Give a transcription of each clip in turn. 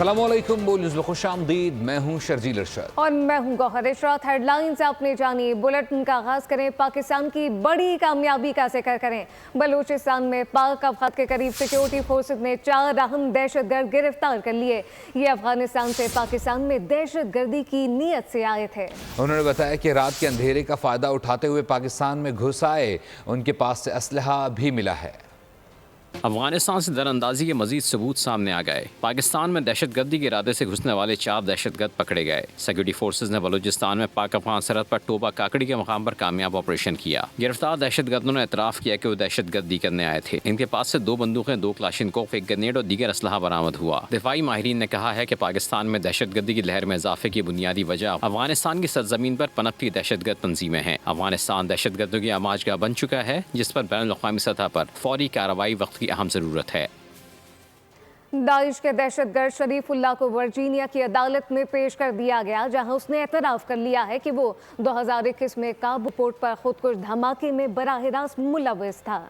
अस्सलामुअलैकुम, बोल न्यूज़ में खुशामदीद। मैं हूं शर्जील अरशद और मैं हूं गौहर इशरात। हेडलाइंस आपने जानी। बुलेटिन का आगाज करें पाकिस्तान की बड़ी कामयाबी का जिक्र करें। बलूचिस्तान में पाक अफगान के करीब सिक्योरिटी फोर्सेज ने 4 अहम दहशतगर्द गिरफ्तार कर लिए। ये अफगानिस्तान से पाकिस्तान में दहशतगर्दी की नीयत से आए थे। उन्होंने बताया कि रात के अंधेरे का फायदा उठाते हुए पाकिस्तान में घुस आए। उनके पास से असलहा भी मिला है। अफगानिस्तान से दरअंदाजी के मजीद सबूत सामने आ गए। पाकिस्तान में दहशतगर्दी के इरादे से घुसने वाले 4 दहशतगर्द पकड़े गए। सिक्योरिटी फोर्सेज ने बलूचिस्तान में पाक अफगान सरहद पर टोबा काकड़ी के मकाम पर कामयाब ऑपरेशन किया। गिरफ्तार दहशतगर्दों ने एतराफ़ किया कि वो दहशतगर्दी करने आए थे। इनके पास से 2 बंदूकें, 2 क्लाशिनकोफ, 1 ग्रेनेड और दीगर असलहा बरामद हुआ। दिफाई माहिरीन ने कहा है कि पाकिस्तान में दहशतगर्दी की लहर में इजाफे की बुनियादी वजह अफगानिस्तान की सरजमीन पर पनपती दहशतगर्द तंजीमें हैं। अफगानिस्तान दहशतगर्दों की आमाजगाह बन चुका है, जिस पर बैनुल अक़वामी सतह पर फौरी कार्रवाई वक्त की अहम ज़रूरत है। दाइश के दहशतगर्द शरीफुल्लाह को वर्जीनिया की अदालत में पेश कर दिया गया, जहां उसने एतराफ़ कर लिया है कि वो 2021 में काबुल पोर्ट पर खुदकुश धमाके में बराह रास्त मुलव्वस था।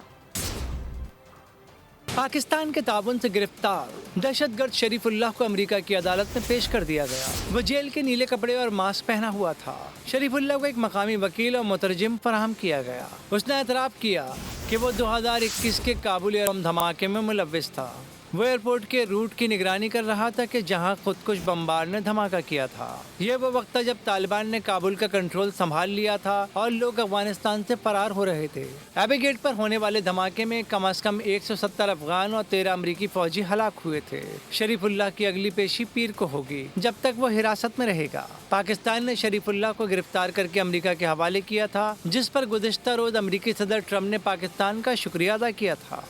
पाकिस्तान के ताबन से गिरफ्तार दहशतगर्द शरीफुल्लाह को अमेरिका की अदालत में पेश कर दिया गया। वह जेल के नीले कपड़े और मास्क पहना हुआ था। शरीफुल्लाह को एक मकामी वकील और मुतरजिम फराहम किया गया। उसने एतराफ़ किया कि वो 2021 के काबुल बम धमाके में मुलव्वस था। वो एयरपोर्ट के रूट की निगरानी कर रहा था कि जहां खुदकुश बमबार ने धमाका किया था। यह वो वक्त था जब तालिबान ने काबुल का कंट्रोल संभाल लिया था और लोग अफगानिस्तान से फरार हो रहे थे। एबी गेट पर होने वाले धमाके में कम से कम 170 अफगान और 13 अमरीकी फौजी हलाक हुए थे। शरीफुल्लाह की अगली पेशी पीर को होगी, जब तक वो हिरासत में रहेगा। पाकिस्तान ने शरीफुल्लाह को गिरफ्तार करके अमेरिका के हवाले किया था, जिस पर गुज़िश्ता रोज अमेरिकी सदर ट्रम्प ने पाकिस्तान का शुक्रिया अदा किया था।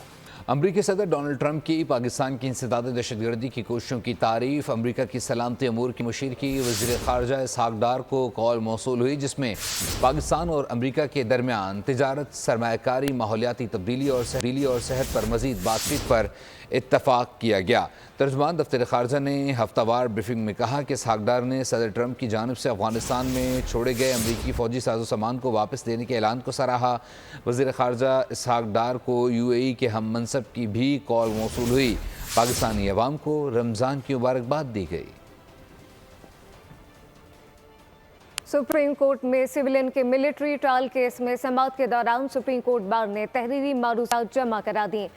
अमरीकी सदर डोनाल्ड ट्रंप की पाकिस्तान की इंसदाद दहशतगर्दी की कोशिशों की तारीफ। अमरीका की सलामती अमूर की मुशीर की वज़ीर ख़ारजा इसहाक़ डार को कॉल मौसूल हुई, जिसमें पाकिस्तान और अमरीका के दरमियान तिजारत, सरमायाकारी, माहौलियाती तब्दीली और सेहत पर मज़ीद बातचीत पर इत्तफ़ाक़ किया गया। तर्जुमान दफ्तर ख़ारजा ने हफ्तावार ब्रीफिंग में कहा कि इसहाक़ डार ने सदर ट्रंप की जानिब से अफगानिस्तान में छोड़े गए अमरीकी फ़ौजी साजो सामान को वापस लेने के ऐलान को सराहा। वज़ीर ख़ारजा इसहाक़ डार को UAE के हम मनसब की भी कॉल मौसूल हुई। पाकिस्तानी अवाम को रमज़ान की मुबारकबाद दी गई। सुप्रीम कोर्ट में सिविलियन के मिलिट्री ट्रायल केस में समाअत के दौरान सुप्रीम कोर्ट बार ने तहरीरी मारूफात जमा करा दी,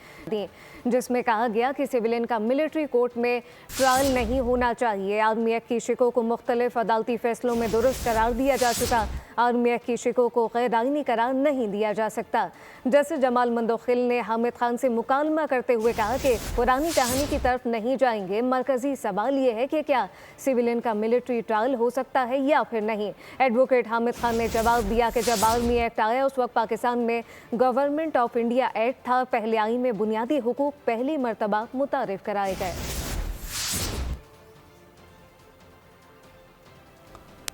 जिसमें कहा गया कि सिविलियन का मिलिट्री कोर्ट में ट्रायल नहीं होना चाहिए। आर्मी एक्ट की शिकों को मुख्तलिफ अदालती फैसलों में दुरुस्त करार दिया जा चुका। आर्मी एक्ट की शिकों को गैर आईनी करार नहीं दिया जा सकता। जस्टिस जमाल मंदोखिल ने हामिद खान से मुकालमा करते हुए कहा कि पुरानी कहानी की तरफ नहीं जाएंगे। मरकजी सवाल ये है कि क्या सिविलियन का मिलिट्री ट्रायल हो सकता है या फिर नहीं। एडवोकेट हामिद खान ने जवाब दिया कि जब आर्मी एक्ट आया उस वक्त पाकिस्तान में गवर्नमेंट ऑफ इंडिया एक्ट था। पहले आईन में बुनियादी हुकूक पहली मरतबा मुतारिफ कराए गए।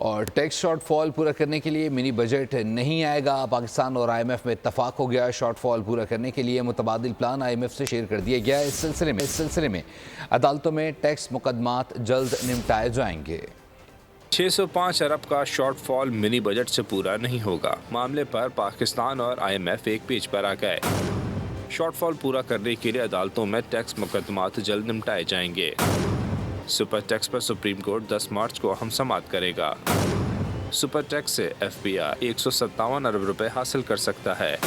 और टैक्स शॉर्टफॉल पूरा करने के लिए मिनी बजट नहीं आएगा। पाकिस्तान और IMF में इत्तफाक हो गया। शॉर्टफॉल पूरा करने के लिए मुतबादिल प्लान IMF से शेयर कर दिया गया। इस सिलसिले में अदालतों में टैक्स मुकदमात जल्द निपटाए जाएंगे। 605 अरब का शॉर्टफॉल मिनी बजट से पूरा नहीं होगा। मामले पर पाकिस्तान और IMF एक पेज पर आ गए। शॉर्टफॉल पूरा करने के लिए अदालतों में टैक्स मुकदमात जल्द निपटाए जाएंगे। सुपर टैक्स पर सुप्रीम कोर्ट 10 मार्च को अहम समाअत करेगा। सुपर टैक्स से FBI 157 अरब रुपए हासिल कर सकता है।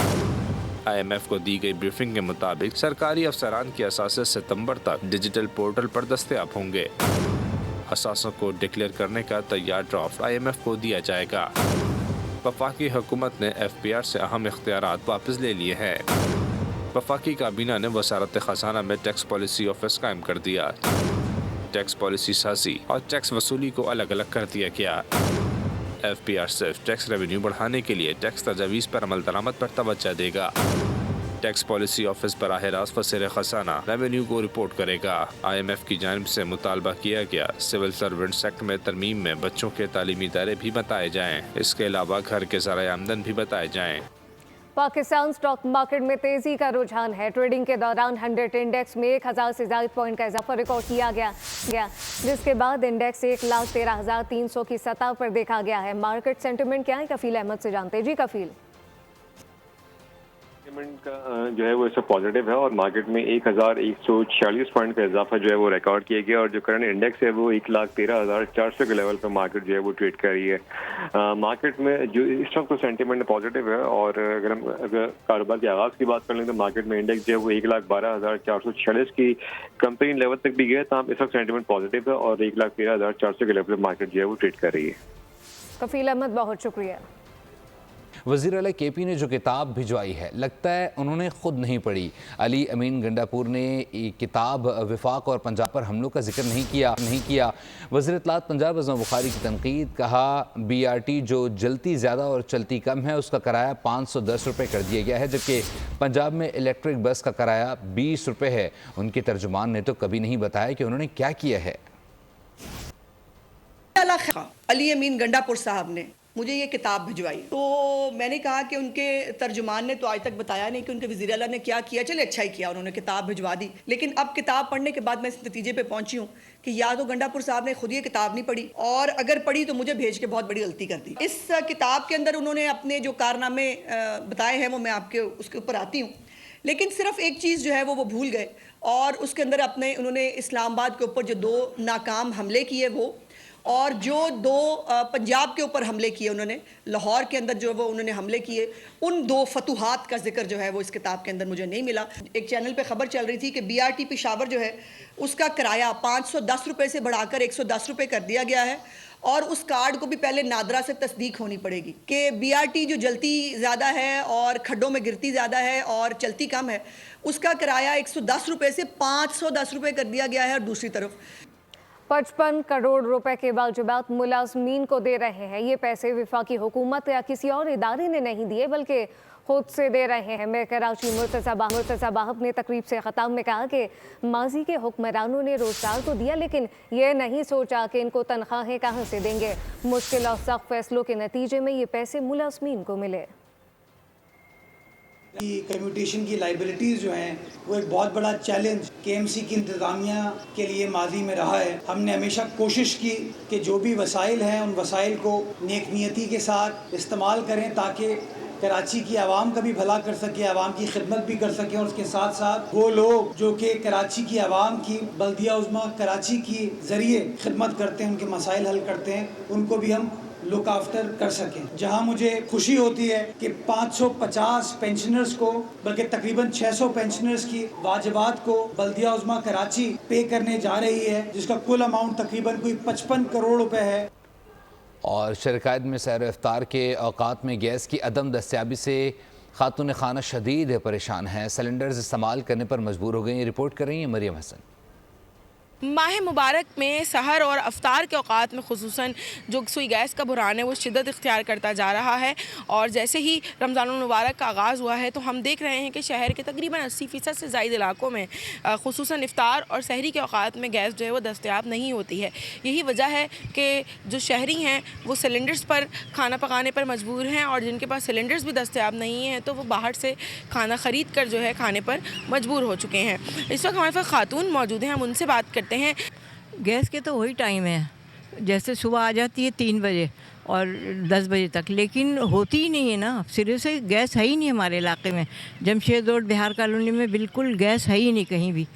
IMF को दी गई ब्रीफिंग के मुताबिक सरकारी अफसरान के असासे सितंबर तक डिजिटल पोर्टल पर दस्तयाब होंगे। असासों को डिक्लेयर करने का तैयार ड्राफ्ट IMF को दिया जाएगा। वफाकी हुकूमत ने FPR से अहम इख्तियारात वापस ले लिए हैं। वफाकी काबीना ने वजारत खजाना में टैक्स पॉलिसी ऑफिस कायम कर दिया। टैक्स पॉलिसी साजी और टैक्स वसूली को अलग अलग कर दिया गया। FPR सिर्फ टैक्स रेवेन्यू बढ़ाने के लिए टैक्स तजावीज़ पर अमल दरामद पर तवज्जो देगा। टैक्स पॉलिसी ऑफिस बराह रास्त वज़ीर खजाना रेवेन्यू को रिपोर्ट करेगा। IMF की जानिब से मुतालबा किया गया सिविल सर्वेंट्स एक्ट में तरमीम में बच्चों के तालीमी इदारे भी बताए जाएँ। इसके अलावा घर के ज़राए आमदन भी बताए जाएँ। पाकिस्तान स्टॉक मार्केट में तेजी का रुझान है। ट्रेडिंग के दौरान 100 इंडेक्स में 1000 से ज्यादा पॉइंट का इजाफा रिकॉर्ड किया गया, जिसके बाद इंडेक्स 1,13,300 की सतह पर देखा गया है। मार्केट सेंटिमेंट क्या है, कफील अहमद से जानते हैं। जी कफील। सेंटिमेंट का जो है वो इससे पॉजिटिव है और मार्केट में 1146 पॉइंट का इजाफा जो है वो रिकॉर्ड किया गया और जो करंट इंडेक्स है वो 1,13,400 के लेवल पर मार्केट जो है वो ट्रेड कर रही है। मार्केट में जो इस वक्त तो सेंटिमेंट पॉजिटिव है और अगर कारोबार के आगाज की बात कर लें तो मार्केट में इंडेक्स जो है वो 1,12,446 की कंपनी लेवल तक भी गया। तो इस वक्त सेंटिमेंट पॉजिटिव है और 1,13,400 के लेवल पर मार्केट जो है वो ट्रेड कर रही है। कफील अहमद, बहुत शुक्रिया। वज़ीर आला केपी ने जो किताब भिजवाई है लगता है उन्होंने खुद नहीं पढ़ी। अली अमीन गंडापुर ने किताब विफाक और पंजाब पर हमलों का जिक्र नहीं किया। वज़ीर इत्तलात पंजाब अज़म बुखारी की तनकीद, कहा BRT जो जलती ज़्यादा और चलती कम है उसका किराया 510 रुपये कर दिया गया है, जबकि पंजाब में इलेक्ट्रिक बस का किराया 20 रुपये है। उनके तर्जुमान ने तो कभी नहीं बताया कि उन्होंने क्या किया है। अली अमीन गंडापुर साहब ने मुझे ये किताब भिजवाई तो मैंने कहा कि उनके तर्जुमान ने तो आज तक बताया नहीं कि उनके वज़ीर आला ने क्या किया। चले अच्छा ही किया, उन्होंने किताब भिजवा दी। लेकिन अब किताब पढ़ने के बाद मैं इस नतीजे पे पहुंची हूँ कि या तो गंडापुर साहब ने खुद ये किताब नहीं पढ़ी और अगर पढ़ी तो मुझे भेज के बहुत बड़ी गलती कर दी। इस किताब के अंदर उन्होंने अपने जो कारनामे बताए हैं वो मैं आपके उसके ऊपर आती हूँ, लेकिन सिर्फ एक चीज़ जो है वो भूल गए और उसके अंदर उन्होंने इस्लामाबाद के ऊपर जो 2 नाकाम हमले किए वो और जो 2 पंजाब के ऊपर हमले किए उन्होंने, लाहौर के अंदर जो वो उन्होंने हमले किए, उन 2 फतूहात का जिक्र जो है वो इस किताब के अंदर मुझे नहीं मिला। एक चैनल पे खबर चल रही थी कि BRT पेशावर जो है उसका किराया 510 रुपये से बढ़ाकर 110 रुपये कर दिया गया है और उस कार्ड को भी पहले नादरा से तस्दीक होनी पड़ेगी कि BRT जो जलती ज़्यादा है और खड्डों में गिरती ज़्यादा है और चलती कम है, उसका किराया 110 रुपये से 510 रुपये कर दिया गया है। और दूसरी तरफ 55 करोड़ रुपए के वाजिबात मुलाजमीन को दे रहे हैं। ये पैसे वफाकी हुकूमत या किसी और इदारे ने नहीं दिए बल्कि खुद से दे रहे हैं। मैं कराची मुर्तज़ा बाहब ने तकरीब से ख़ताम में कहा कि माजी के हुक्मरानों ने रोज़गार तो दिया लेकिन ये नहीं सोचा कि इनको तनख्वाहें कहाँ से देंगे। मुश्किल और सख्त फैसलों के नतीजे में ये पैसे मुलाजमीन को मिले। कम्यूटेशन की लाइबिलिटीज़ जो हैं वो एक बहुत बड़ा चैलेंज KMC की इंतज़ामिया के लिए माजी में रहा है। हमने हमेशा कोशिश की कि जो भी वसाइल हैं उन वसाइल को नेक नियती के साथ इस्तेमाल करें ताकि कराची की आवाम का भी भला कर सके, आवाम की खिदमत भी कर सकें और उसके साथ साथ वो लोग जो कि कराची की आवाम की बल्दिया उज़्मा कराची की ज़रिए खिदमत करते हैं, उनके मसाइल हल करते हैं, उनको भी हम लुक आफ्टर कर सकें। जहां मुझे खुशी होती है कि 550 पेंशनर्स को बल्कि तकरीबन 600 पेंशनर्स की वाजिबात को बल्दिया उज़्मा कराची पे करने जा रही है, जिसका कुल अमाउंट तकरीबन कोई 55 करोड़ रुपए है। और शरकायत में सैर इफ्तार के औकात में गैस की अदम दस्तयाबी से खातून खाना शदीद परेशान हैं। सिलेंडर्स इस्तेमाल करने पर मजबूर हो गई। रिपोर्ट कर रही हैं मरियम हसन। माह मुबारक में सहर और अफ्तार के औकात में खुसूसन जो सुई गैस का बुहरान है वो शिद्दत इख्तियार करता जा रहा है और जैसे ही रमज़ान मुबारक का आगाज़ हुआ है तो हम देख रहे हैं कि शहर के तकरीबन 80% से ज़ायद इलाकों में खुसूसन इफ्तार और सहरी के औकात में गैस जो है वो दस्तयाब नहीं होती है। यही वजह है कि जो शहरी हैं वो सिलेंडर्स पर खाना पकाने पर मजबूर हैं और जिनके पास सिलेंडर्स भी दस्तयाब नहीं हैं तो वो बाहर से खाना ख़रीद कर जो है खाने पर मजबूर हो चुके हैं। इस वक्त हमारे पास खातून मौजूद हैं, हम उनसे बात करते हैं। गैस के तो वही टाइम है, जैसे सुबह आ जाती है 3 बजे और 10 बजे तक, लेकिन होती ही नहीं है ना। सिरे से गैस है ही नहीं हमारे इलाके में। जमशेद रोड बिहार कॉलोनी में बिल्कुल गैस है ही नहीं कहीं भी।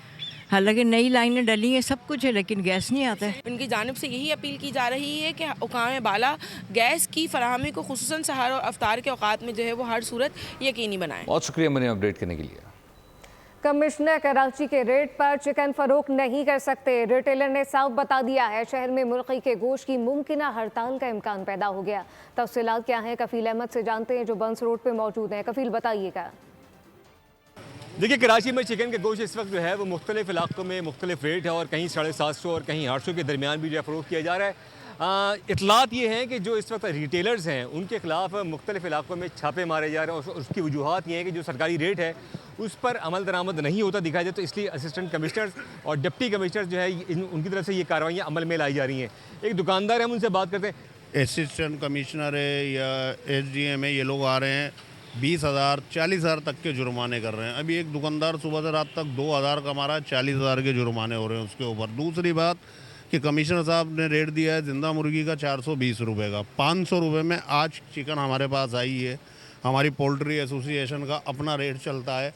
हालांकि नई लाइनें डली हैं, सब कुछ है, लेकिन गैस नहीं आता है। उनकी जानिब से यही अपील की जा रही है कि हुकाम बाला गैस की फराहमी को खुसूसन सहर और अफ्तार के औकात में जो है वो हर सूरत यकीनी बनाएं। बहुत शुक्रिया मैंने अपडेट करने के लिए। कमिश्नर कराची के रेट पर चिकन फरोख्त नहीं कर सकते। रिटेलर ने साफ बता दिया है। शहर में मुर्गी के गोश्त की मुमकिना हड़ताल का इम्कान पैदा हो गया। तफसीलात क्या हैं कफील अहमद से जानते हैं जो बंस रोड पे मौजूद हैं। कफील बताइएगा। देखिए, कराची में चिकन के गोश्त इस वक्त जो है वो मुख्तलिफ इलाकों में मुख्तलिफ रेट है और कहीं 750 और कहीं 800 के दरमियान भी जो है फ़रोख्त किया जा रहा है। इतलात ये हैं कि जो इस वक्त रिटेलर्स हैं उनके ख़िलाफ़ मुख्तलिफ इलाकों में छापे मारे जा रहे हैं और उसकी वजूहत ये है कि जो सरकारी रेट है उस पर अमल दरामद नहीं होता दिखाई दे, तो इसलिए असिस्टेंट कमिश्नर्स और डिप्टी कमिश्नर्स जो है उनकी तरफ से ये कार्रवाइयाँ अमल में लाई जा रही हैं। एक दुकानदार है, हम उनसे बात करते हैं। असिस्टेंट कमिश्नर है या SDM है, ये लोग आ रहे हैं 20,000 40,000 तक के जुर्माने कर रहे हैं। अभी एक दुकानदार सुबह से रात तक 2,000 कमा रहा है, 40,000 के जुर्माने हो रहे हैं उसके ऊपर। दूसरी बात कि कमिश्नर साहब ने रेट दिया है जिंदा मुर्गी का 420 रुपये का। 500 रुपये में आज चिकन हमारे पास आई है। हमारी पोल्ट्री एसोसिएशन का अपना रेट चलता है,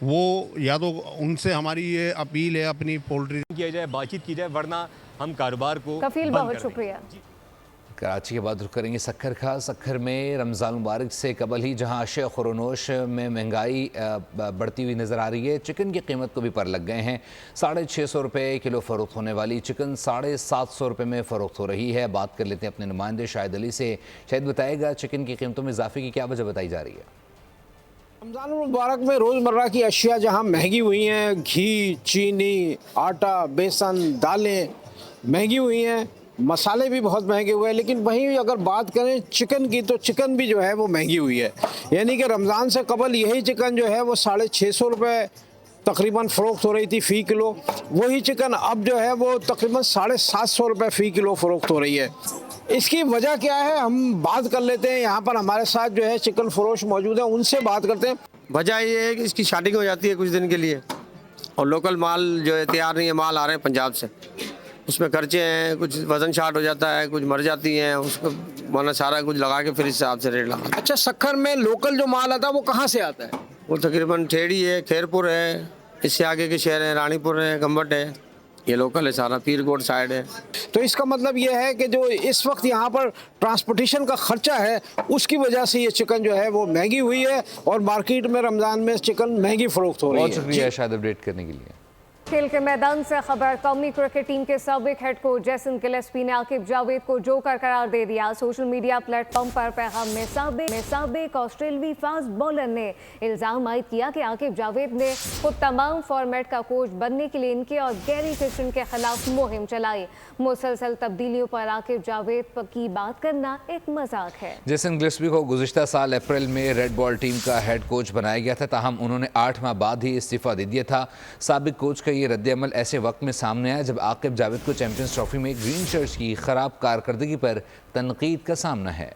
वो या तो उनसे हमारी ये अपील है अपनी पोल्ट्री किया जाए, बातचीत की जाए, वरना हम कारोबार को कफील बंद बहुत कर देंगे। शुक्रिया। कराची के बाद रुख करेंगे सक्खर का। सक्खर में रमज़ान मुबारक से कबल ही जहां अशिया खुरोनोश में महंगाई बढ़ती हुई नज़र आ रही है, चिकन की कीमत को भी पर लग गए हैं। 650 रुपये किलो फ़रोख्त होने वाली चिकन 750 रुपये में फ़रोख्त हो रही है। बात कर लेते हैं अपने नुमाइंदे शाहिद अली से। शायद बताएगा चिकन की कीमतों में इजाफे की क्या वजह बताई जा रही है? रमज़ान मुबारक में रोज़मर्रा की अशिया जहां महंगी हुई हैं, घी, चीनी, आटा, बेसन, दालें महंगी हुई हैं, मसाले भी बहुत महंगे हुए हैं, लेकिन वहीं अगर बात करें चिकन की तो चिकन भी जो है वो महंगी हुई है। यानी कि रमज़ान से कबल यही चिकन जो है वो 650 रुपये तकरीबन फ़रोख्त हो रही थी फ़ी किलो, वही चिकन अब जो है वो तकरीबन 750 रुपये फ़ी किलो फ़रोख्त हो रही है। इसकी वजह क्या है, हम बात कर लेते हैं। यहाँ पर हमारे साथ जो है चिकन फरोश मौजूद है, उनसे बात करते हैं। वजह ये है कि इसकी शार्टिंग हो जाती है कुछ दिन के लिए, और लोकल माल जो है तैयार नहीं है, माल आ रहे हैं पंजाब से, उसमें खर्चे हैं, कुछ वज़न शार्ट हो जाता है, कुछ मर जाती हैं, उसको माना सारा कुछ लगा के फिर इस हिसाब से रेट लगा। अच्छा, सक्खर में लोकल जो माल आता है वो कहाँ से आता है? वो तकरीबन ठेड़ी है, खैरपुर है, इससे आगे के शहर हैं, रानीपुर है, गम्बट है, ये लोकल है सारा, पीरकोट साइड है। तो इसका मतलब ये है कि जो इस वक्त यहाँ पर ट्रांसपोर्टेशन का खर्चा है उसकी वजह से ये चिकन जो है वो महंगी हुई है, और मार्केट में रमज़ान में चिकन महंगी फ़रोख्त हो रही है। बहुत शुक्रिया शायद अपडेट करने के लिए। खेल के मैदान से खबर। कौमी क्रिकेट टीम के साबिक हेड कोच जैसन गिलेस्पी ने आकिब जावेद को जोकर करार दे दिया। सोशल मीडिया प्लेटफॉर्म पर पैगाम में साबिक ऑस्ट्रेलवी फास्ट बॉलर ने इल्जाम आयद किया कि आकिब जावेद ने खुद तमाम फॉर्मेट का कोच बनने के लिए इनके और गैरी किशन के खिलाफ मुहिम चलाई। मुसलसल तब्दीलियों पर आकिब जावेद की बात करना एक मजाक है। जैसन गिलेस्पी को गुज़िश्ता साल अप्रैल में रेड बॉल टीम का हेड कोच बनाया गया था, ताहम उन्होंने 8 माह बाद ही इस्तीफा दे दिया था। साबिक कोच का ये रद्द-ए-अमल ऐसे वक्त में सामने आया जब आकिब जावेद को चैंपियंस ट्रॉफी में ग्रीन शर्ट्स की खराब कारकर्दगी पर तनकीद का सामना है।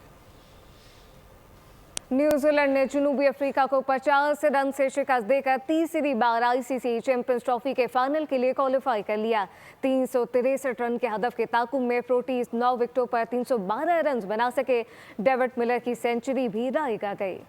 न्यूजीलैंड ने जनूबी अफ्रीका को 50 रन से शिकस्त देकर तीसरी बार आईसीसी चैंपियंस ट्रॉफी के फाइनल के लिए क्वालिफाई कर लिया। 363 रन के हदफ के ताकुब में प्रोटीज 9 विकेटों पर 312 रन बना सके। डेविड मिलर की सेंचुरी भी रायगा गई।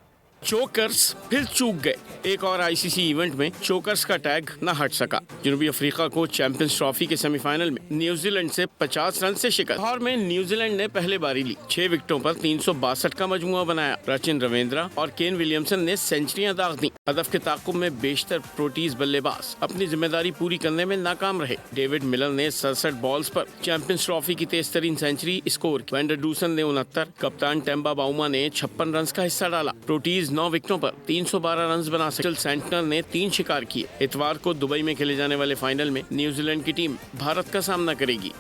चोकर्स फिर चूक गए। एक और आईसीसी इवेंट में चोकर्स का टैग न हट सका। जनूबी अफ्रीका को चैंपियंस ट्रॉफी के सेमीफाइनल में न्यूजीलैंड से 50 रन से शिकस्त। लाहौर में न्यूजीलैंड ने पहले बारी ली, 6 विकेटों पर 362 का मजमुआ बनाया। रचिन रविंद्रा और केन विलियमसन ने सेंचुरियां दाग दी। हदफ के ताकुब में बेशतर प्रोटीज बल्लेबाज अपनी जिम्मेदारी पूरी करने में नाकाम रहे। डेविड मिलर ने 67 बॉल्स पर चैंपियंस ट्रॉफी की तेज तरीन सेंचुरी स्कोर की। वेंडर डूसन ने 69, कप्तान टेम्बा बाउमा ने 56 रन का हिस्सा डाला। प्रोटीज 9 विकेटों पर 312 रन बना सके। सेंटनर ने 3 शिकार किए। इतवार को दुबई में खेले जाने वाले फाइनल में न्यूजीलैंड की टीम भारत का सामना करेगी।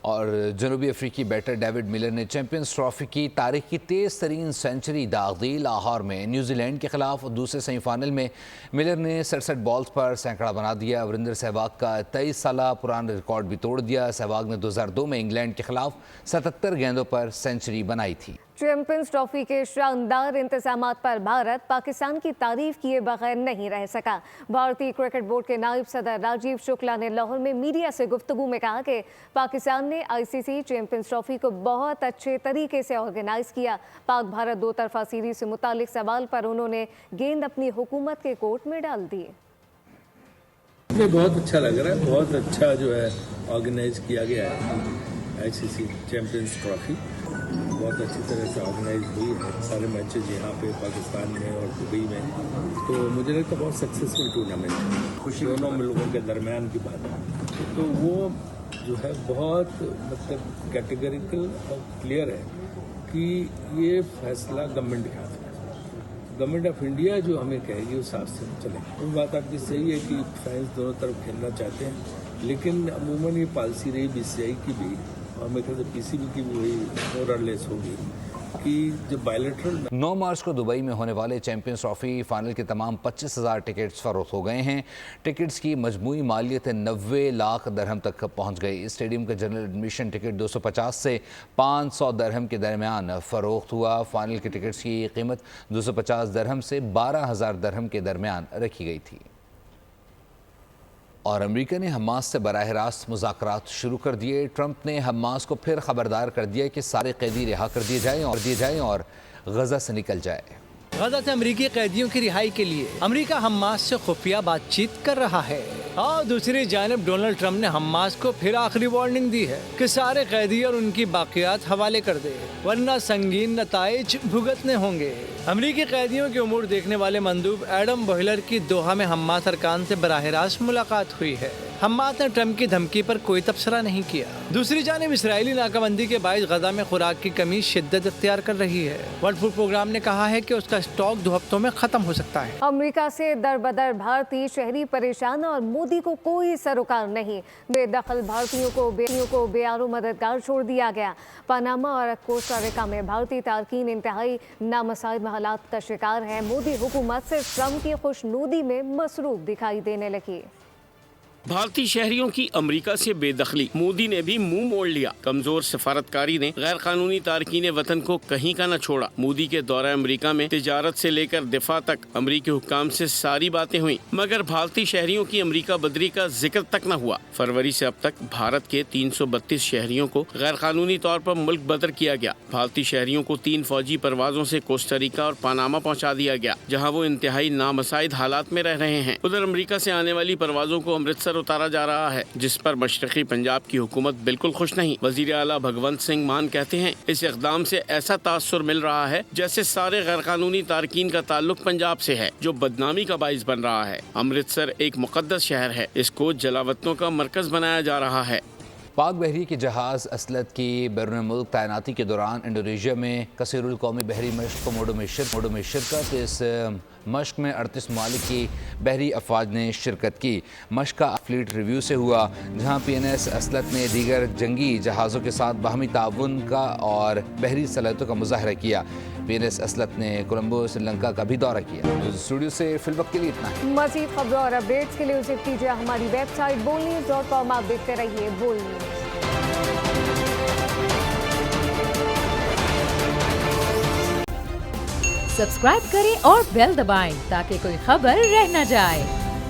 और जनूबी अफ्रीकी बैटर डेविड मिलर ने चैंपियंस ट्रॉफी की तारीख की तेज़ तरीन सेंचुरी दाग दी। लाहौर में न्यूजीलैंड के खिलाफ दूसरे सेमीफाइनल में मिलर ने 67 बॉल्स पर सैकड़ा बना दिया। वरिंदर सहवाग का 23 साल पुराना रिकॉर्ड भी तोड़ दिया। सहवाग ने 2002 में इंग्लैंड के खिलाफ 77 गेंदों पर सेंचुरी बनाई थी। चैंपियंस ट्रॉफी के शानदार इंतजामात पर भारत पाकिस्तान की तारीफ किए बगैर नहीं रह सका। भारतीय क्रिकेट बोर्ड के नायब सदर राजीव शुक्ला ने लाहौर में मीडिया से गुफ्तगू में कहा कि पाकिस्तान ने आईसीसी चैंपियंस ट्रॉफी को बहुत अच्छे तरीके से ऑर्गेनाइज किया। पाक भारत 2 तरफा सीरीज से मुतालिक सवाल पर उन्होंने गेंद अपनी हुकूमत के कोर्ट में डाल दी। मुझे बहुत अच्छा लग रहा है, बहुत अच्छा जो है ऑर्गेनाइज किया गया है। आईसीसी चैंपियंस ट्रॉफी बहुत अच्छी तरह से ऑर्गेनाइज हुई है। सारे मैचेज यहाँ पे पाकिस्तान में और दुबई में, तो मुझे लगता है बहुत सक्सेसफुल टूर्नामेंट है। खुशी दोनों मुल्कों के दरमियान की बात है, तो वो जो है बहुत मतलब कैटेगरिकल और क्लियर है कि ये फैसला गवर्नमेंट के हाथ में है। गवर्नमेंट ऑफ इंडिया जो हमें कहेगी उस हिसाब से चलेगी। वो बात आपकी सही है कि फैंस दोनों तरफ खेलना चाहते हैं, लेकिन अमूमन ये पॉलिसी रही बीसीसीआई की भी और मेरे ख्याल से पीसीबी की भी वही मोर और लेस होगी कि जो बायलैटरल 9 मार्च को दुबई में होने वाले चैंपियंस ट्रॉफी फाइनल के तमाम 25,000 टिकट्स फरोख्त हो गए हैं। टिकट्स की मजमूई मालियत 90 लाख दरहम तक पहुंच गई। स्टेडियम का जनरल एडमिशन टिकट 250 से 500 दरहम के दरमियान फरोख्त हुआ। फाइनल के टिकट्स की कीमत 250 दरहम से 12,000 दरहम के दरमियान रखी गई थी। और अमेरिका ने हमास से बराह रास्त मुज़ाकरात शुरू कर दिए। ट्रंप ने हमास को फिर खबरदार कर दिया कि सारे कैदी रिहा कर दिए जाएं और गजा से निकल जाए। गजा से अमेरिकी कैदियों की रिहाई के लिए अमेरिका हमास से खुफिया बातचीत कर रहा है और दूसरी जानिब डोनाल्ड ट्रंप ने हमास को फिर आखिरी वार्निंग दी है कि सारे कैदी और उनकी बाकियात हवाले कर दे, वरना संगीन नताइज भुगतने होंगे। अमेरिकी कैदियों के उमूर देखने वाले मंदूब एडम बोहिलर की दोहा में हमास अरकान से बराह रास्त मुलाकात हुई है। हमास ने ट्रंप की धमकी पर कोई तबसरा नहीं किया। दूसरी जानिब इसराइली नाकाबंदी के बायस गजा में खुराक की कमी शिद्दत इख्तियार कर रही है। वर्ल्ड फूड प्रोग्राम ने कहा है कि उसका स्टॉक 2 हफ्तों में खत्म हो सकता है। अमेरिका से दरबदर भारतीय शहरी परेशान और मोदी को कोई सरोकार नहीं। बेदखल भारतीयों को बेआरो मददगार छोड़ दिया गया। पनामा और कोस्टारिका में भारतीय तारकीन इंतहाई नामसाइब हालात का शिकार है। मोदी हुकूमत से ट्रंप की खुशनुदी में मसरूफ दिखाई देने लगी। भारतीय शहरियों की अमेरिका से बेदखली, मोदी ने भी मुंह मोड़ लिया। कमजोर सफारतकारी ने गैर कानूनी तारकीन वतन को कहीं का न छोड़ा। मोदी के दौरे अमेरिका में तिजारत से लेकर दिफा तक अमेरिकी हुक्काम से सारी बातें हुई, मगर भारतीय शहरियों की अमेरिका बदरी का जिक्र तक न हुआ। फरवरी से अब तक भारत के 332 शहरियों को गैर कानूनी तौर पर मुल्क बदर किया गया। भारतीय शहरियों को 3 फौजी परवाजों से कोस्टारिका और पनामा पहुँचा दिया गया, जहाँ वो इंतहाई नामसाइद हालात में रह रहे हैं। उधर अमेरिका से आने वाली परवाजों को अमृतसर उतारा जा रहा है, जिस पर मशरकी पंजाब की हुकूमत बिल्कुल खुश नहीं। वजीर आला भगवंत सिंह मान कहते हैं, इस इक़दाम से ऐसा तासुर मिल रहा है जैसे सारे गैर कानूनी तारकीन का ताल्लुक पंजाब से है, जो बदनामी का बाइस बन रहा है। अमृतसर एक मुकद्दस शहर है, इसको जलावतनों का मरकज बनाया जा रहा है। पाक बहरी के जहाज़ असलत की बैरून मुल्क तैनाती के दौरान इंडोनेशिया में कसीरुल कौमी बहरी मशक़ कोमोडो में शिरकत। इस मशक़ में 38 ममालिक की बहरी अफवाज ने शिरकत की। मशक़ का फ्लीट रिव्यू से हुआ, जहाँ PNS असलत ने दीगर जंगी जहाज़ों के साथ बाहमी ताउन का और बहरी सलाहियतों का मुजाहरा किया। PNS असलत ने कोलंबो श्रीलंका का भी दौरा किया। स्टूडियो से फिलवक्त के लिए इतना है। मज़ीद खबरों और अपडेट्स के लिए विजिट कीजिए हमारी वेबसाइट bolnews.com। आप देखते रहिए बोल न्यूज़। सब्सक्राइब करें और बेल दबाएं ताकि कोई खबर रह न जाए।